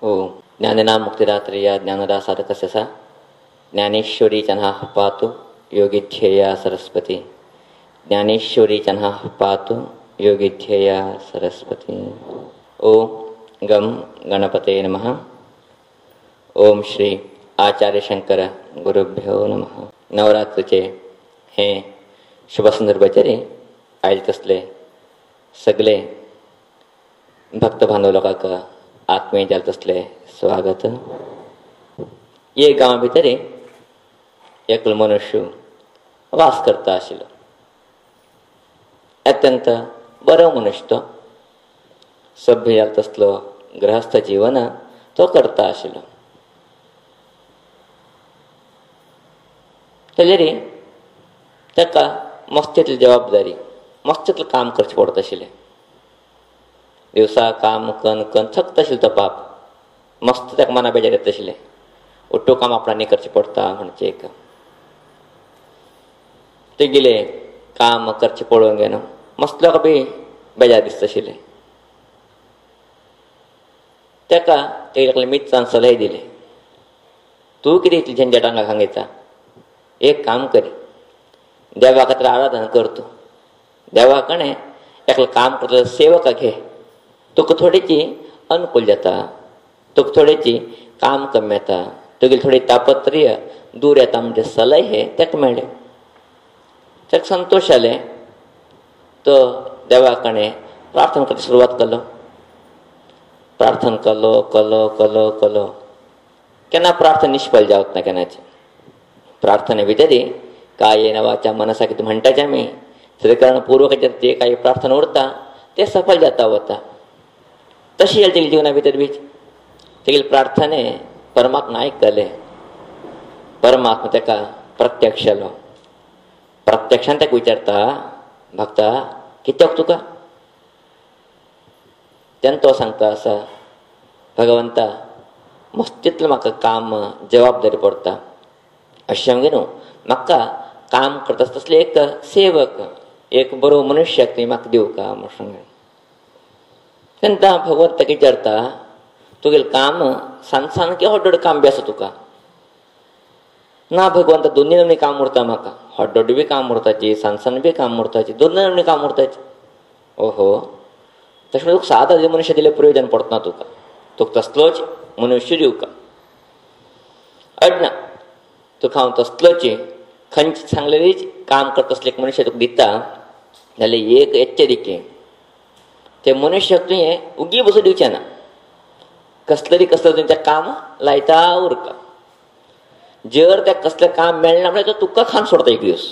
ओ ज्ञानना मुक्तिदात्री या ज्ञानदा साधकस्य सा ज्ञानेश्वरी चन्हा पातु योगिध्येया सरस्वती. ज्ञानेश्वरी चन्हा पातु योगिध्येया सरस्वती. ओम गम गणपते नमः. ओम श्री आचार्य शंकर गुरुभ्यो नमः. नवरात्रीचे हे शुभ संदर्भाचेर आयज तसले सगळे भक्त बांधव लोकांक आत्मीय जाल तसले स्वागत. ये गांवा भितर एकलो मनुष्य वास करता आशिल्लो. अत्यंत बरो मनुष्य तो. सभ्य जाल तसलो गृहस्थ जीवन तो करता आशिल्लो. तेजेर ताका मस्तीतली जबाबदारी मस्तीतलें काम करचें पडत आशिल्लें. दिवसा काम कन कन थकत आशिल्लो तो बाप. मस्त ताका मना बेजार येता आशिल्लें. उठ्ठो काम आपणांनी करचें पडटा म्हणचें एक. तेगेले काम करचें पळोवंक गेलो मस्त लोकांक बी बेजार दिसता आशिल्लें. ताका तेगेले मित्रान सलहे दिले. तूं कितें इतली झंझट हांगा हांगयता. एक काम कर, देवा खातीर आराधना कर. तूं देवा कडेन एकलो काम करतलो सेवक घे. तुका थोडीची अनुकूल जाता. तुका थोडीची काम कमी येता. तुगेली थोडी तापत्र्य दूर येता. म्हणजे सलहे ताका मेळ्ळे. ताका संतोश जालें. तो देवा कडेन प्रार्थना करपाक सुरवात केलो. प्रार्थना कलो कलो कलो कलो केन्ना प्रार्थना निश्फल जावंक ना. केन्नाची प्रार्थने भितर कायेन वाचा मनसा कितें म्हणटाचे आमी श्रीकरण पूर्वकाचेर जे काही प्रार्थना उरता ते सफल जाता वता. तशी जाली तेगे जिवना भितर बी. तेगेले प्रार्थने परमात्मा आयकले. परमात्मा ताका प्रत्यक्ष जालो. प्रत्यक्षान ताका विचारता, भक्ता कित्याक तुका? तेन्ना तो सांगता आसा, भगवंता मस्तीतलें म्हाका काम जबाबदारी पडटा. अशें न्हू, म्हाका काम करता तसले एक सेवक एक बरो मनुश्याक तुवें म्हाका दिवका म्हूण सांगलें. तेन्ना भगवंत ताका विचारता, तुगेलें काम सांजसान की हड्डोड काम बी आसा तुका? ना भगवंत, दोनूय नमनी काम उरता म्हाका. हड्डोड बी काम उरताची, सांजसान बी काम उरताची, दोनूय नमनी काम उरताची. ओहो, तशें तुका सादा मनुश्य दिलें प्रयोजन पडना. तुका तसलोच मनुश्य दिवका. अडना तुका हांव तसलोच खंयची सांगलेलीच काम करता तसलें एक मनुश्य तुका दिता जाल्यार एक एच्चरिके, ते मनशाक तुवें उगी बसून दिवचें ना. कसलें तुमचें काम लायता उरका. जर तें कसलें काम मेळना जाल्यार तो तुका खावन सोडता एक दीस.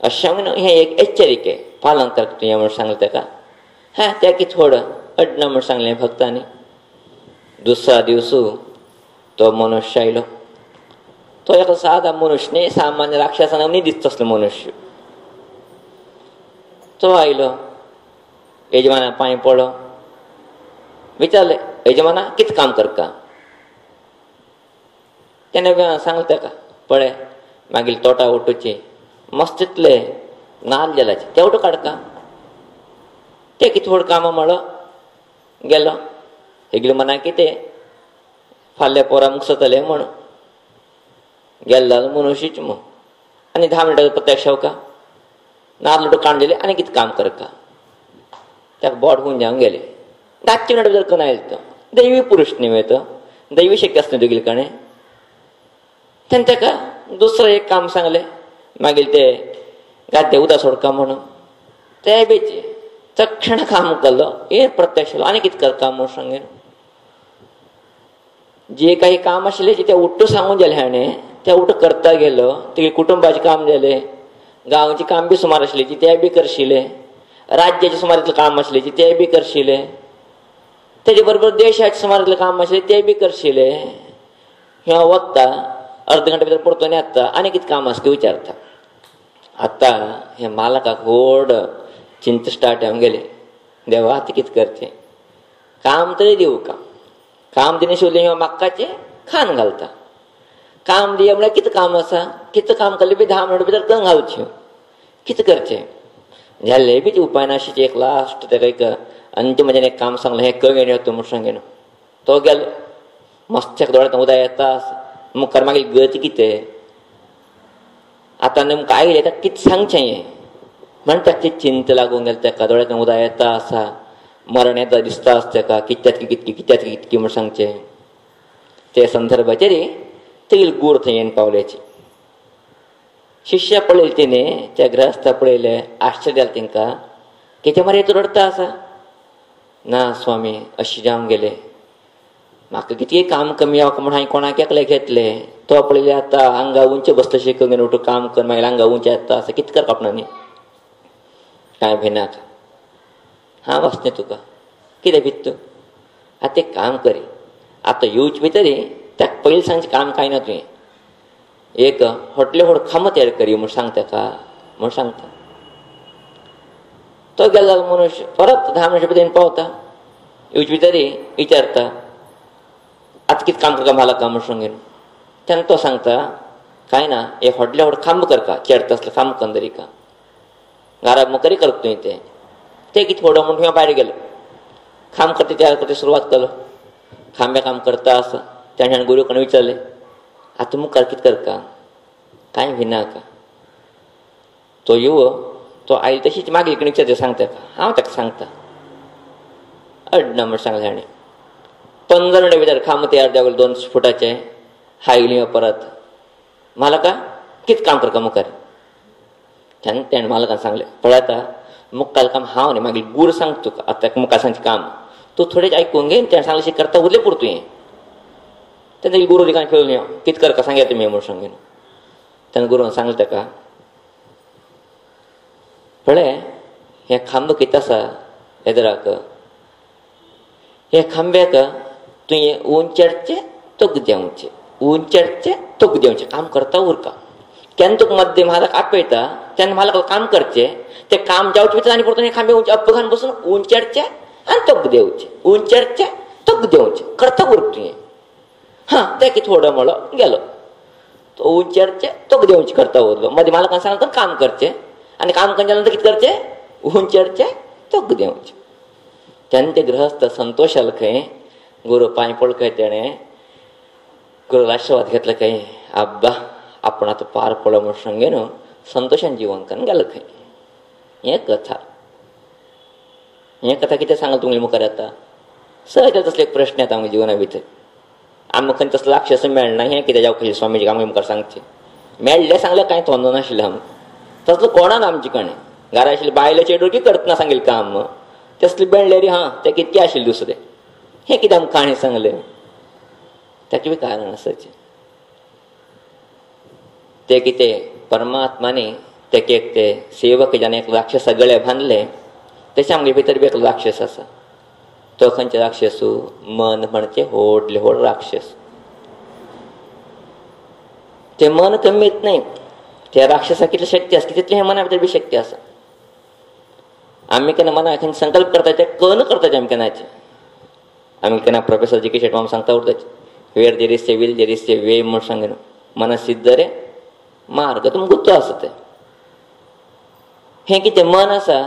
अशें म्हणून हें एक एच्चरिके. पालन कर तुवें म्हूण सांगलें ताका. हा तें कितें थोडं अडना म्हूण सांगलें भक्तांनी. दुसरा दिवस तो मनुश्य आयलो. तो एक सादा मनुश्य न्ही, सामान्य राक्षसान न्ही दिसता तसलो मनुश्य. तो आयलो. यजमाना पांय पडलो. विचारलें, यजमाना कितें काम करता? तेणें सांगलें ताका, पळय मागीर तोटा उठोवची मस्तीतले नाल जाल्याचे तेवढो काडका. ते कितें थोडं कामां म्हणलो गेलो. हेगले मना कितें फाल्यां पोरां मुक्सतलें म्हण गेल्लो मनुष्यच मग. आनी 10 मिनटां प्रत्यक्ष का नाल्ल काण दिले आनी कितें काम करका. ताका बोट गुंजावंक गेले. 10 मिनटां भितर करून आयलो तो. दैवी पुरुश न्ही तो, दैवी शक्य आसता तुगेले कडेन. तेन्ना ताका दुसरें एक काम सांगलें. मागीर ते गाद्या उदक सोडका म्हणून ते बेची तक्षण काम केलो. हे प्रत्यक्ष आनी कितें करता म्हूण सांगलें. जे काही काम आशिल्लें ते उठ्ठ सांगून जालें हाणें. ते उठ्ठ करता गेलो. तेगे कुटुंबाचें काम जालें. गांवचें काम बी सुमार आशिल्लें तें बी करशिल्लें. राज्याचें सुमार इतलें काम आशिल्लें तें बी करशिल्लें. तेजे बरोबर देशाचें सुमार इतलें काम आशिल्लें तें बी करशिल्लें. हें वता अर्द घंटे भितर परतून येता. आनी कितें काम आसा तें विचारता. आतां हें मालकाक व्हड चिंता स्टार्ट जावंक गेली. देवा आतां कितें करचें? काम तरी दिवका. काम दिना शिवलें माक्काचें खान घालता. काम दिया म्हळ्यार कितें काम आसा? कितें काम केलें बी 10 मिनटां भितर करून घालचें. कितें करचें? जाल्लें बी उपाय नाशिचें. एक लास्ट ताका एक अंतिम एक काम सांगलें. हें कळ्ळें येता म्हूण सांगलें. तो गेलो मस्त्याक दोळ्यांत उदक येता मुखार मागीर गती कितें आतां नेमकं आयलें ताका कितें सांगचें हें म्हण ताका चिंत लागून गेले ताका दोळ्यांत उदक येता आसा मरण येता दिसता आसा ताका कित्याक कितकी म्हूण सांगचें ते संदर्भाचेर तेगेली गूर थंय येवन पावल्याची शिश्या पळयलें तिणें त्या ग्रहस्था पळयलें आश्चर्य जालें तेंकां कितें मरे तूं रडता आसा ना स्वामी अशें जावन गेलें म्हाका कितें काम कमी येवं म्हूण हांवें कोणाक एकले घेतलें तो पळयलें आतां आंगा उंचे बसता शिकून उठून काम कर मागीर आंगा उंचे येता आसा कितें करप आपणांनी कांय भिनाका हांव वचचें तुका कितें भित तूं आतां एक काम करी आतां येवचे भितर ताका पयलीं सांगचें काम कांय ना तुवें एक व्हडले व्हड खांब तयार करी म्हूण सांग ताका म्हूण सांगता तो गेलो जाल्यार मनुश्य परत 10 मिनटां भितर पावता येवचे भितर विचारता आतां कितें काम करता मालका म्हूण सांगेन तेन्ना तो सांगता कांय ना एक व्हडले व्हड खांब करता चेडता असले खांब कंदरी का घरा मकरी करता तुवें ते कितें फोडो म्हूण थंय भायर गेलो खांब करता तयार करता सुरवात केलो खांबे काम करता आसा तेणें गुरू कडेन विचारलें आतां मुखार कितें करता कांय भिनाका तो युव तो आयलो तशीच मागीर कडेन विचारता सांगता ताका हांव ताका सांगता अडना म्हूण सांगलें ताणें 15 मिनटां भितर खांब तयार जालो 2 फुटाचे हायली परत मालका कितें काम करता मुखार तेन्ना तेणें मालकान सांगलें पळयता मुखार काम हांव न्ही मागीर गूर सांग तुका आतां ताका मुखार सांगचें काम तूं थोडें आयकून घे तेणें सांगलें अशें करता उरलें पुरो तुवें तेन्ना गुरू दिकान खेळून यो कितें करता सांगया तुमी म्हूण सांगेन तेन्ना गुरून सांगलें ताका पळय हे खांब कितें आसा येदराक हे खांब्याक तुवें उंचेरचें तोक देंवचें उंचेरचें तोक देंवचें काम करता उरका केन्ना तुका मध्य म्हालाक आपयता तेन्ना म्हालाक काम करचें तें काम जावचे भितर आनी परतून खांबे अप्प घालून बसून उंचेरचें आनी तोक देंवचें उंचेरचें तोक देंवचें करता उरक तुवें हां तें कितें थोडो म्हणलो गेलो तो उंचेरचें तोक देंवचें करता उरलो मध्य मालकान सांगता काम करचें आनी काम केल्या नंतर कितें करचें उंचेरचें तोक देंवचें तेन्ना ते गृहस्थ संतोश जालो खंय गुरू पांय पडलो खंय तेणें गुरू आशिर्वाद घेतलो खंय आब्बा आपण आतां पार पडलो म्हूण सांगे न्हू संतोशान जिवन करून गेलो खंय हें कथा कितें सांगला तुमगे मुखार येता सहज तसले एक प्रश्न येता आमच्या जिवना भितर आमकां खंय तसलो राक्षस मेळना हें कितें जावं स्वामीजीक आमगे मुखार सांगचें मेळ्ळें सांगलें कांय थोंद नाशिल्लें आमकां तसलो कोणान आमचे कडेन घरा आशिल्ले बायले चेडूं की करतना सांगिल्लें काम तसलें मेळ्ळें रे हां तें कितकें आशिल्लें दुसरें हें कितें आमकां काणी सांगलें ताका बी कारण आसाचें ते कितें परमात्मानी तेका एक ते सेवक जावन एक राक्षसा गळे बांदले तशें आमगे भितर बी एक राक्षस आसा तो खंयचे राक्षसू मन म्हणचे व्हडले व्हड राक्षस ते मन कमीत न्ही त्या राक्षसाक कितली शक्ती आसा तितली हे मना भितर बी शक्ती आसा आमी केन्ना मना खंय संकल्प करता ते कन करताचे आमी केन्नाचे आमी केन्ना प्रोफेसर जी के शेट माम सांगता उरताचे where there is a will there is a way म्हूण सांगन मन सिद्ध रे मार्ग तुमकां गुर्तू आसा तें हें कितें मन आसा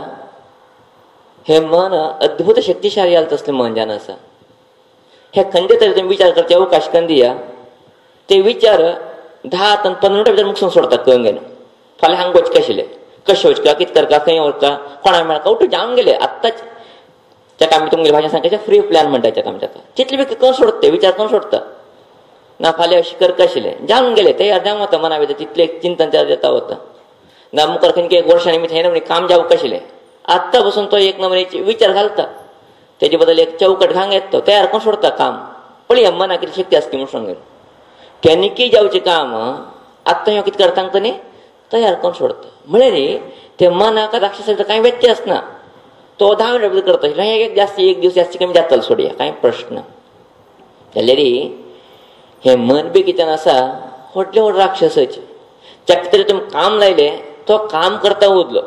हें मन अद्भुत शक्तिशाली जालें तसलें मन जावन आसा हे खंयचे तरी तुमी विचार करचे अवकाश करून दिया ते विचार 10 ते 15 मिनटां भितर मुखार सोडटा कळून घेवन फाल्यां हांगा वचचें आशिल्लें कशें वचका कितें करता खंय वचका कोणा मेळका उठून जावन गेले आत्ताच ताका आमी तुमगे भाशेन सांगता फ्री प्लॅन म्हणटा ताका आमी ताका तितले बी करून सोडटा ते विचार करून सोडता ना फाल्यां अशें करता आशिल्लें जावन गेले तयार जावन वता मना भितर तितलें चिंतन तयार जाता वता ना मुखार खंय एक वर्सा निमित्त हें नमुने काम जावंक आशिल्लें आत्तां बसून तो एक नमुनेचे विचार घालता तेजे बद्दल एक चौकट घालूंक येता तो तयार करून सोडता काम पळया मना कितें शक्ती आसता म्हूण सांगून केन्नकी जावचें काम आत्तां ह्यो कितें करता सांगता न्ही तयार करून सोडता म्हळ्यार ते मनाक राक्षसाचो कांय व्यत्य आसना तो 10 मिनटां भितर करता आशिल्लो एक जास्त एक दीस जास्त कमी जातालो सोडया कांय प्रश्न ना जाल्यार हें मन बी कितें आसा व्हडले व्हड राक्षसाचे ताका तरी तुमी काम लायलें तो काम करता उरलो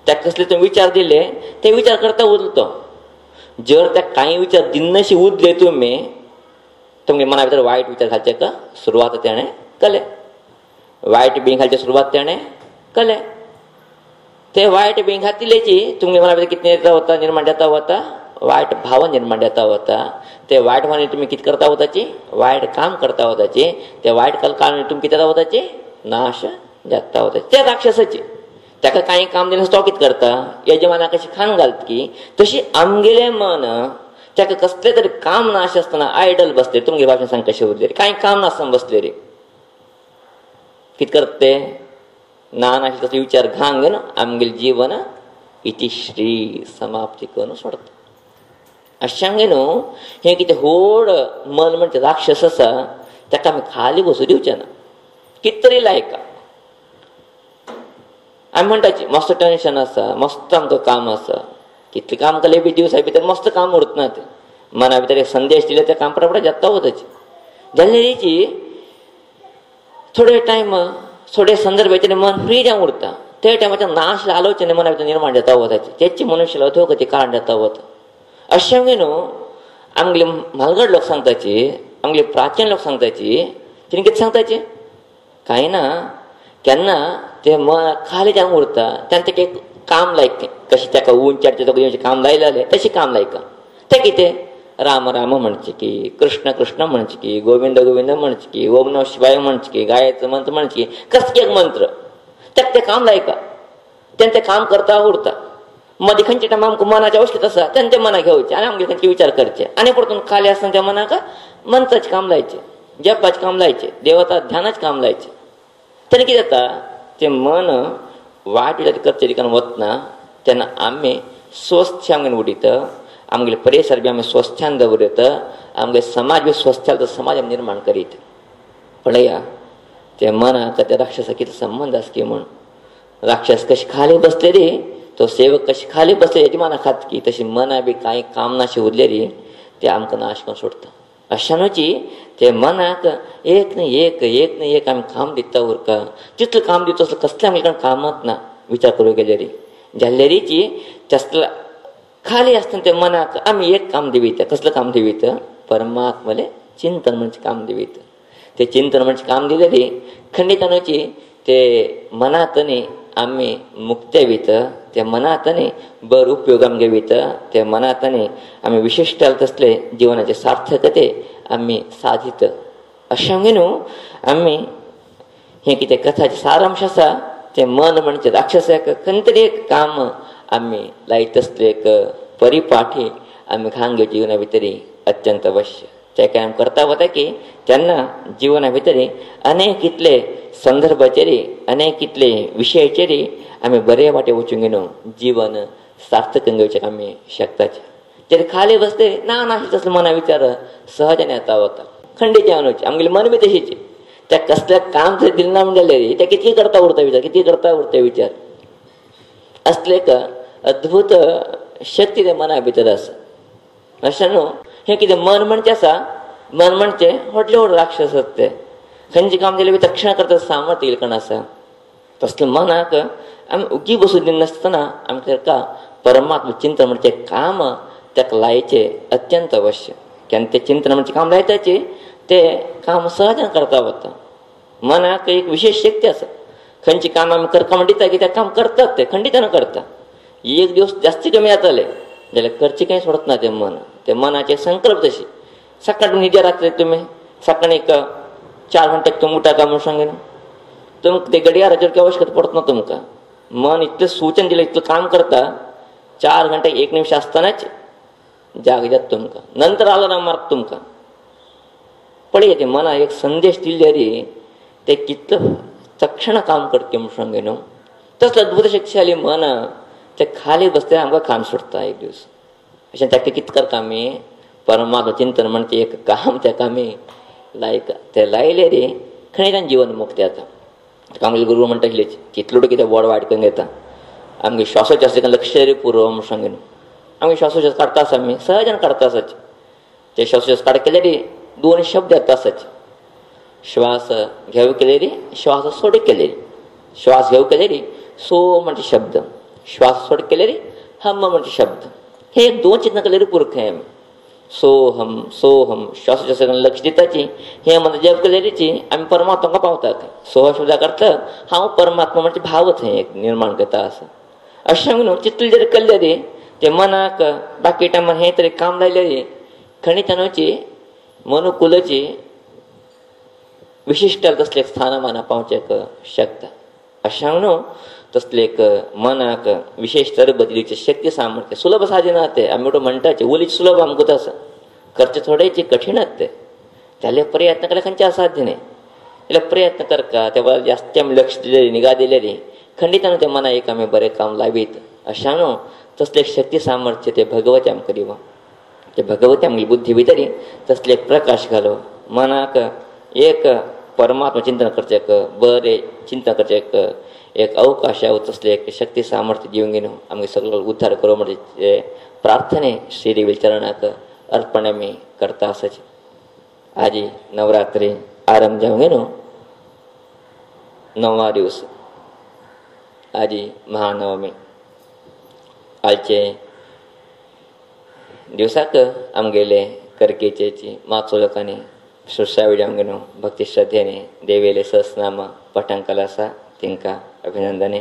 ताका कसले तुमी विचार दिले ते विचार करता उरलो तो जर ताका कांय विचार दिनाशी उरले तुमी तुमगे मना भितर वायट विचार घालचे का सुरवात तेणें केलें वायट बी घालचे सुरवात तेणें केलें ते वायट बी घातलेची तुमगे मना भितर कितें येता वता निर्माण जाता वता वायट भाव निर्माण जाता होता. ते वायट भावाने तुम्ही किती करता होताची वायट काम करता होताचे. ते वायट काळाने तुम्ही किती जाता होताचे नाश जाता होता. त्या राक्षसाची त्याका काही काम दिलं तो कित करता यजमाना कशी खाण घालत की तशी आमगेले मन त्याका कसले तरी काम नाश असताना आयडल बसले. तुमगे भाषण सांग कसे उरले रे काही काम नासताना बसले रे कित करते ना नाशी तसले विचार घांग घेऊन आमगेल जीवन इतिश्री समाप्ती करून सोडत. अशांगे न्हू हे कितें व्हड मन म्हणजे राक्षस आसा ताका आमी खाली बसू दिवचे ना. कित तरी लायका आमी म्हणटाची मस्त टेन्शन आसा मस्त आमकां काम आसा कितले काम केले बी दिवसा भितर मस्त काम उरतना ते मना भितर एक संदेश दिले ते काम पडपडा जाता वताचे. जाल्यारीची थोडे टायम थोडे संदर्भाचेर मन फ्री जावन उरता. त्या टायमाच्या नाश आलोचने मना भितर निर्माण जाता वताचे तेची मनुष्याला अधोगती कारण जाता वता. अशें न्हू आमगेले म्हालगड लोक सांगताचे आमगेले प्राचीन लोक सांगताचे तिने कितें सांगताचे कांय ना केन्ना ते मन खाली जावन उरता तेन्ना ताका एक काम लायक कशें ताका ऊन चडचें काम लायलें तशें काम लायका. तें कितें राम राम म्हणचे की कृष्ण कृष्ण म्हणचे की गोविंद गोविंद म्हणचे की ओम नमः शिवाय म्हणचे की गायत्री मंत्र म्हणचे की कसले एक मंत्र ताका तें काम लायका. तेन्ना तें काम करता उरता. मदीं खंयचे टायम आमकां मनाची आवश्यकता आसा तेन्ना तें मना घेवचें आनी आमगे खंयचे विचार करचे आनी परतून खाली आसतना त्या मनाक मंत्राचें काम लायचें जपाचें काम लायचें देवता ध्यानाचें काम लायचें. तेन्ना कितें जाता तें मन वायट विचार करचे ठिकाणी वतना तेन्ना आमी स्वस्थ आमगेन उडीत आमगेले परिसर बी आमी स्वस्थान दवरीत आमगे समाज बी स्वस्थ समाज आमी निर्माण करीत. पळया ते मनाक त्या राक्षसा कितें संबंध आसा की म्हूण राक्षस कशी खाली बसले रे तो सेवक कशी खाली बसले यजमाना खात की तशी मना बी कांय काम नाशी उरले रे ते आमकां नाश करून सोडता. अशानूची ते मनाक एक न्ही एक आमी काम दिता उरका तितलें काम दिता तसलें कसलें आमगे कडेन कामच ना विचार करूंक गेले रे. जाल्यारीची तसलें खाली आसतना ते मनाक आमी एक काम दिवयता. कसलें काम दिवयता परमात्मले चिंतन म्हणजे काम दिवयता. ते चिंतन म्हणजे काम दिले रे खंडितानूची ते मनात न्ही आमी मुक्ते वयत ते मनात न्ही बर उपयोग आमगे वयत ते मनात न्ही आमी विशिश्ट तसले जिवनाचे सार्थकते आमी साधित. अशें न्हू आमी हें कितें कथाचें सारांश आसा ते मन म्हणजे राक्षसाक खंय तरी एक काम आमी लायत आसले एक परिपाठी आमी खांगे जिवना भितर अत्यंत अवश्य. ते काय आमी करता वता की तेन्ना जिवना भितर अनेक कितले संदर्भाचेर अनेक कितले विशयाचेर आमी बरे वाटे वचूंक न्हू जीवन सार्थक घेवचें आमी शकताचे. तेरे खाली बसते ना तसले मना विचार सहजान येता वता खंडीचे अनुचे आमगेले मन बी तशीचे त्या कसल्या काम जर दिलें ना म्हणले रे ते कितके करता उरता विचार असले एक अद्भुत शक्ती त्या मना भितर आसा. अशें न्हू हें कितें मन म्हणजे आसा मन म्हणजे व्हडले व्हड राक्षस आसात ते खंयचें काम दिलें तक्षण करता सामर्थ्य इल्कण आसा. तसलें मनाक आमी उगी बसून दिनासतना आमी ताका परमात्म चिंतन म्हणजे काम ताका लायचें अत्यंत अवश्य. केन्ना तें चिंतन म्हणजे काम लायताचे ते काम सहजान करता वता. मनाक एक विशेष शक्ती आसा. खंयचें काम आमी करता म्हणटा की तें काम करतात ते खंडितान करता. एक दिवस जास्ती कमी जाताले जाल्यार करचें कांय सोडत ना तें मन. ते मनाचे संकल्प तशी सकाळी न्हिदे रात्री तुमी सकाळी एक 4 घंट्याक तुमी उठाका म्हूण सांगेन तुमकां ते घडयाळाचेर आवश्यकता पडत ना तुमकां. मन इतलें सूचन दिलें इतलें काम करता 4 घंटे 1 निमिष आसतनाच जाग जाता तुमकां नंतर अलार्म मारता तुमकां. पळय ते मना एक संदेश दिल्ले रे ते कितलं तक्षण काम करता म्हूण सांगेन न्हू. तसलें अद्भुत शक्तिशाली मन ते खाली बसते आमकां काम सोडता एक दिवस. अशें ताका कितें करता आमी परमात्म चिंतन म्हणजे एक काम ताका आमी लायक ते लायले रे खंयच्यान जीवन मुक्त जाता. आमगे गुरू म्हणटाले कितलो कितें व्हड वायट करून घेता आमगे श्वासाचे आसता लक्ष पुरो म्हूण सांगेन. आमी श्वासोश्वास काडटा आसा आमी सहजान काडटा आसाचे. ते श्वासोश्वास काड केले रे 2 शब्द येता आसाचे. श्वास घेव केले रे श्वास सोड केले रे. श्वास घेव केले रे सो म्हणजे शब्द श्वास सोड केले रे हम म्हणजे शब्द. हे 2 चिंतन केले रे पुरख आमी सोहम श्वासोश्वासान लक्ष दिताची हे म्हणजे जप केलेलीची आमी परमात्म्याक पावतात. सोह शब्दा अर्थ हांव परमात्मा म्हणजे भाव थंय एक निर्माण करता आसा. अशें न्हू चितले जर केल्ले रे ते मनाक बाकी टायमार हे तरी काम लायलेली खणितनाची मनुकुलाची विशिष्ट तसले स्थानमाना पावचेक शकता. अशा म्हणून तसले एक मनाक विशेष तरबदलीचे शक्ती सामर्थ्य सुलभ साधन ते आम्ही म्हणटाचे उलीच सुलभ आमकां तसं करचे थोडेचे कठीणच ते त्याले प्रयत्न केला खंयचे असाध्य नाही. जाल्यार प्रयत्न करका तेव्हा जास्त आमी लक्ष दिलेली निगा दिलेली खंडितान ते मना एक आमी बरें काम लावीत. अशा न्हू तसले शक्ती सामर्थ्य ते भगवती आमकां दिवं. ते भगवती आमगे बुद्धी भितर तसले प्रकाश घालो मनाक एक परमात्मा चिंतन करचेक बरें चिंतन करचेक एक अवकाश तसले एक शक्ती सामर्थ्य दिवंक घेवन आमगे सगळो उद्धार करूं म्हणजे प्रार्थने श्री देवी चरणाक अर्पण आमी करता आसाचे. आजी नवरात्री आरंभ जावंक न्हू 9वा दिवस आजी महानवमी आजचे दिवसाक आमगेले करकेचेची मागचो लोकांनी श्रुश्रावी जावंक न्हू भक्ती श्रद्धेने देवेले सहस्रनाम पठांकल आसा तांकां अभिनंदने.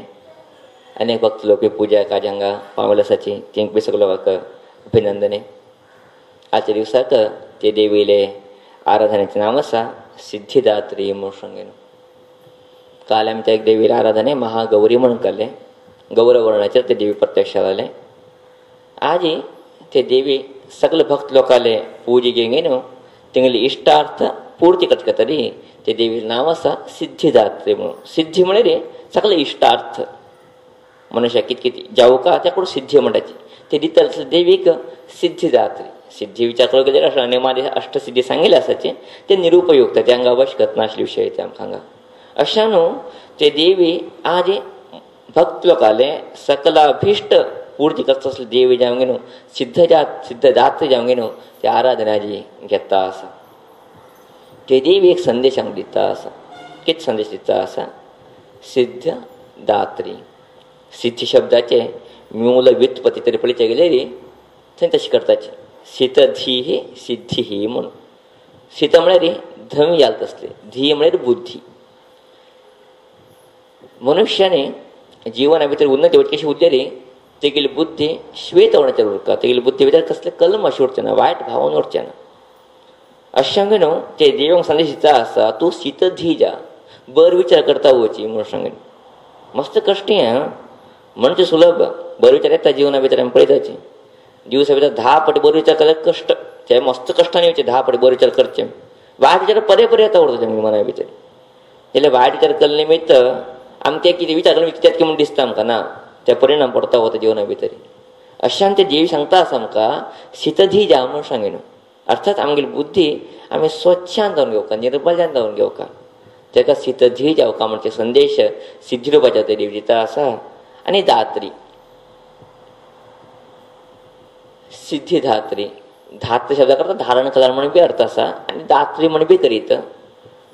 अनेक भक्त लोक पुजा काज हांगा पावल आसाची तांकां बी सगळो अभिनंदने. आजच्या दिवसाक ते देवीले आराधनेचें नांव आसा सिद्धिदात्री म्हणून सांगेन. काल आमच्या एक देवीले आराधने महागौरी म्हणून केल्ले गौरवर्णाचेर ते देवी प्रत्यक्ष जाले. आज ते देवी सगळे भक्त लोकांले पूजेक घेवन तेंगेले इश्टार्थ पूर्ती करता तरी ते देवीचें नांव आसा सिद्धिदात्री म्हणून. सिद्धी म्हळ्यार सगळे इश्टार्थ मनुष्य कितें कितें जावका त्या कडेन सिद्धी म्हणटाची ते दिता देवीक सिद्धिदात्री. सिद्धी विचार करूंक गेल्यार अशें नेमादे अष्टसिद्धी सांगिल्ले आसाचे ते निरुपयुक्त ते हांगा आवश्यकत नाशिल्ले विशय ते आमकां हांगा. अशा न्हू ते देवी आज भक्त लोकांले सकलाभिश्ट पूर्ती करता असले देवी जावंक न्हू सिद्धदात्री जावंक न्हू ते आराधना जी घेता आसा. ते देवी एक संदेश आमकां दिता आसा. कितें संदेश दिता आसा? सिद्धदात्री. सिद्धी शब्दाचे मूल व्युत्पत्ती तरी पळयचे गेल्यार थंय तशें करताचे सितधी सिद्धी म्हणून. सीत म्हळ्यार धवी जाल तसले धी म्हळ्यार बुद्धी. मनुष्याने जिवना भितर उन्नती वचची कशी उरलेली तेगेली बुद्धी श्वेत वर्णाचेर उरता. तेगेली बुद्धी भितर कसले कलम अशें उरचे ना वायट भावना उरचे ना. अशें न्हू ते देवाक संदेश दिता आसा तूं सितधी जा बर विचार करता वची म्हणून सांगून. मस्त कश्टी आं म्हणजे सुलभ बर विचार येता जिवना भितर आमी पळयताचे. दिवसा भितर 10 फावटी बर विचार केल्यार कश्ट ते मस्त कश्टांनी येवचे 10 फावटी बर विचार करचे. वायट विचार परे परे येता उरता आमगे मना भितर. जाल्यार वायट विचार केल्ले निमित्त आमी ते कितें विचार करून कित्याक म्हणून दिसता आमकां ना ते परिणाम पडता वता जिवना भितर. अशान ते देवी सांगता आसा आमकां सितधी जा म्हणून सांगून. अर्थात आमगेली बुद्धी आमी स्वच्छान जावन घेवका निर्मलजान जावन घेवका ताका सितधी जावका म्हणजे संदेश सिद्धी रुपाच्या ते देवी दिता आसा. आनी दात्री सिद्धिदात्री धात्र शब्द करता धारण करता म्हणून बी अर्थ आसा आनी दात्री म्हणून बी करीत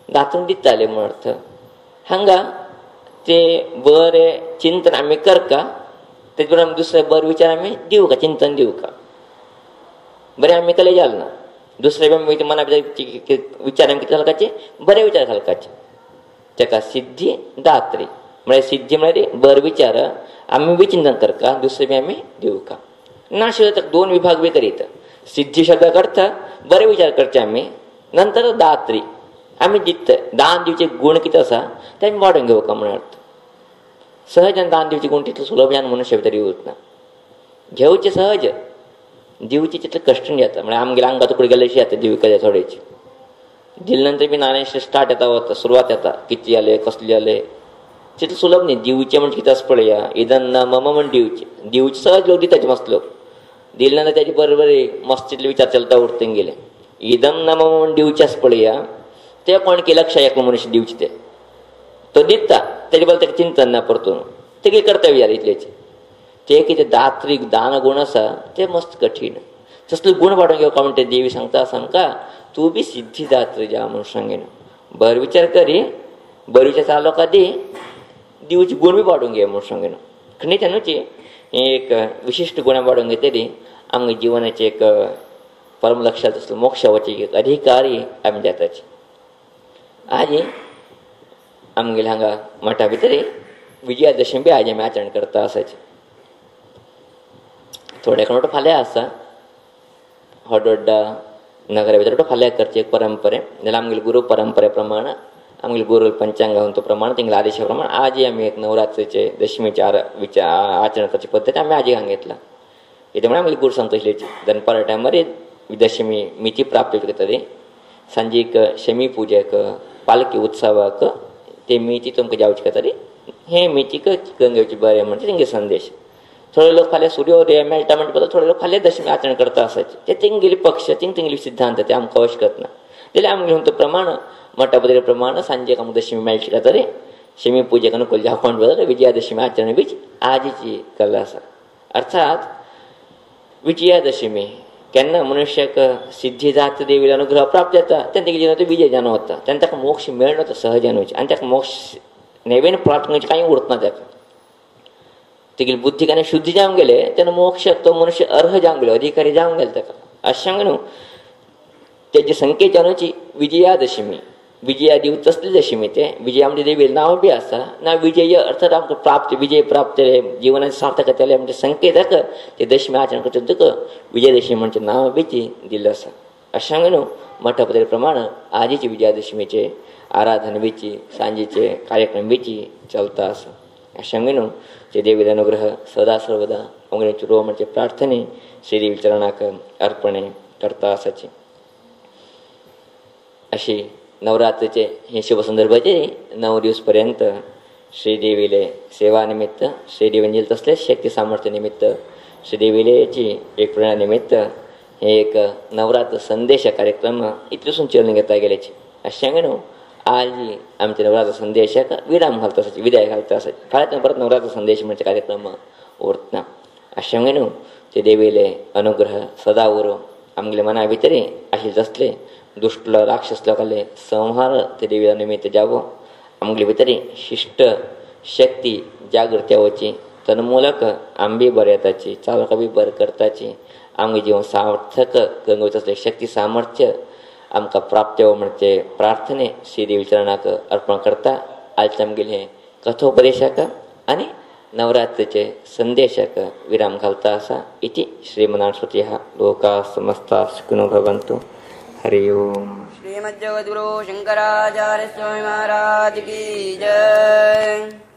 दातून दिताले म्हण अर्थ. हांगा ते बरें चिंतन आमी करका तेजे बरोबर दुसरे बरे विचार आमी दिवका चिंतन दिवका बरें आमी केले जाल ना. दुसरे मना भितर विचार आमी कितें घालपाचे बरे विचार घालपाचे. ताका सिद्धी दात्री म्हळ्यार सिद्धी म्हळ्यार बरे विचार आमी बी चिंतन करका दुसरे बी आमी दिवका. नाशिल्ले ताका 2 विभाग बी करीत. सिद्धी शब्द करता बरे विचार करचे आमी नंतर दात्री आमी दिता दान दिवचे गूण कितें आसा ते आमी वाडोवन घेवका म्हण अर्थ. सहजान दान दिवचे गूण तितले सुलभयान मनुष्य भितर येवच ना. घेवचे सहज दिवचे तितले कश्टीण येता म्हळ्यार आमगेले आंगा तुकडे गेले अशी येता दिवका थोडेची. दिले नंतर बी नाणें स्टार्ट येता वता सुरवात येता कितले जाले कसले जाले तितले सुलभ न्ही. दिवचे म्हणजे कितें आसा पळया इदन ना मम म्हण दिवचे दिवचे सहज लोक दिताचे मस्त लोक दिले नंतर त्याचे बरोबर मस्त तितले विचार चलता उरते गेले. इदम ना मम म्हण दिवचे आसा पळया ते कोण केलं लक्ष एक मनुष्य दिवचे ते तो दिता तेजे बद्दल ताका चिंतन ना परतून तेगे कर्तव्य जालें इतलेचे. ते कितें दात्रीक दान गूण आसा ते मस्त कठीण तसले गूण वाडोवन घेवका म्हण ते देवी सांगता आसा आमकां तूं बी सिद्धिदात्री जा म्हणून सांगेन. बरो विचार करी बरो विचार चालोका दी दिवचे गूण बी वाडोवन घे म्हणून सांगेन. खंयच्यानूच एक विशिश्ट गुणां वाडोवन घेतली आमगे जिवनाचे एक परम लक्षात असलो मोक्ष वचेक एक अधिकारी आमी जाताचे. आज आमगेले हांगा मठा भितर विजयादशमी बी आज आमी आचरण करता आसाचे. थोड्या कणोट फाल्या आसा व्हड व्हडा नगरा भितर फाल्या करची एक परंपरे जाल्यार आमगेली गुरू परंपरे प्रमाण आमगेली गुरू पंचांगा प्रमाण तिंगला आदेशा प्रमाण आजी आमी एक नवरात्रीचे दशमीचे आचरण करची पद्दत आमी आजी घेतला त्यामुळे आमगेली गुरू सांगता तसलीची दनपारा टायमार दशमी मिती प्राप्त करतली सांजीक शमी पूजेक पालखी उत्सवाक ते मिती तुमकां जावची करतली हे मितीक गंगेवची बरें म्हणजे तेंगे संदेश थोडे लोक फाल्यां सूर्योदय मेळटा म्हणटा थोडे लोक फाल्यां दशमी आचरण करता आसाचे ते तेंगेली पक्ष तेंगेली सिद्धांत ते आमकां अवश्य करतना जाल्यार आमगे म्हणटा प्रमाण मोठ्या पद्दती प्रमाण सांजेक आमकां दशमी मेळची जातरी शमी पूजेक अनुकूल जावपाक बदल विजयादशमी आचरण बीच आजीची कला आसा अर्थात विजयादशमी केन्ना मनशाक सिद्धी जाता देवीला अनुग्रह प्राप्त जाता तेन्ना तेगे जिवन विजय जावन वता तेन्ना ताका मोक्ष मेळना तो सहजानुच आनी ताका मोक्ष नेवेन प्राप्त करचे कांय उरतना ताका तेगेली बुद्धी केन्ना शुद्ध जावंक गेले तेन्ना मोक्षाक तो मनुष्य अर्ह जावंक गेलो अधिकारी जावंक गेलो ताका अशें सांग न्हू तेजे संकेत जावची विजयादशमी विजया दिवं तसली दशमी ते विजया म्हणजे देवीचें नांव बी आसा ना विजय अर्थात आमकां प्राप्त विजय प्राप्त जिवनाचे सार्थक जातले म्हणजे संकेताक ते दशमी आचरण करता तुका विजयादशमी म्हणजे नांव बी दिल्लें आसा अशें सांग न्हू मोठ्या पद्दती प्रमाण आजीची विजयादशमीचे आराधना बीची सांजेचे कार्यक्रम बीची चलता आसा अशें सांग न्हू ते देवीचो अनुग्रह सदा सर्वदा आमगेले रो म्हणजे प्रार्थने श्रीदेवी चरणाक अर्पणे करता आसाची अशी नवरात्रीचे हे शुभ संदर्भाचे 9 दिवस पर्यंत श्रीदेवीले सेवा निमित्त श्रीदेवी तसले शक्ती सामर्थ्य निमित्त श्रीदेवीलेची एक प्रेरणा निमित्त हे एक नवरात्र संदेश कार्यक्रम इतलेसून चलून घेता गेल्याची अशें न्हू आज आमच्या नवरात्र संदेशाक विराम घालता आसाची विदाय घालता आसाची फाल्यां परत नवरात्र संदेश म्हणजे कार्यक्रम उरतना अशें न्हू ते देवीले अनुग्रह सदा उरो आमगेले मना भितरी आशिल्ले तसले दुष्ट राक्षस लोकांले संहार ते देवीला निमित्त जावो आमगेले भितरी शिष्ट शक्ती जागृती वची तन्मूलक आंबी बरें येताची चालका बी बरें करताची आमगे जिवन सार्थक गंगोवचे असले शक्ती सामर्थ्य आमकां प्राप्त म्हणजे प्रार्थने श्रीदेवी चरणाक अर्पण करता आयज आमगेले कथोपदेशाक आनी नवरात्रीचे संदेशाक विराम घालता आसा इति श्रीमनास्वतीः लोका समस्ता सुखिनो भवन्तु हरि ओम। श्रीमद् जगद्गुरु शंकराचार्य स्वामी महाराज की जय।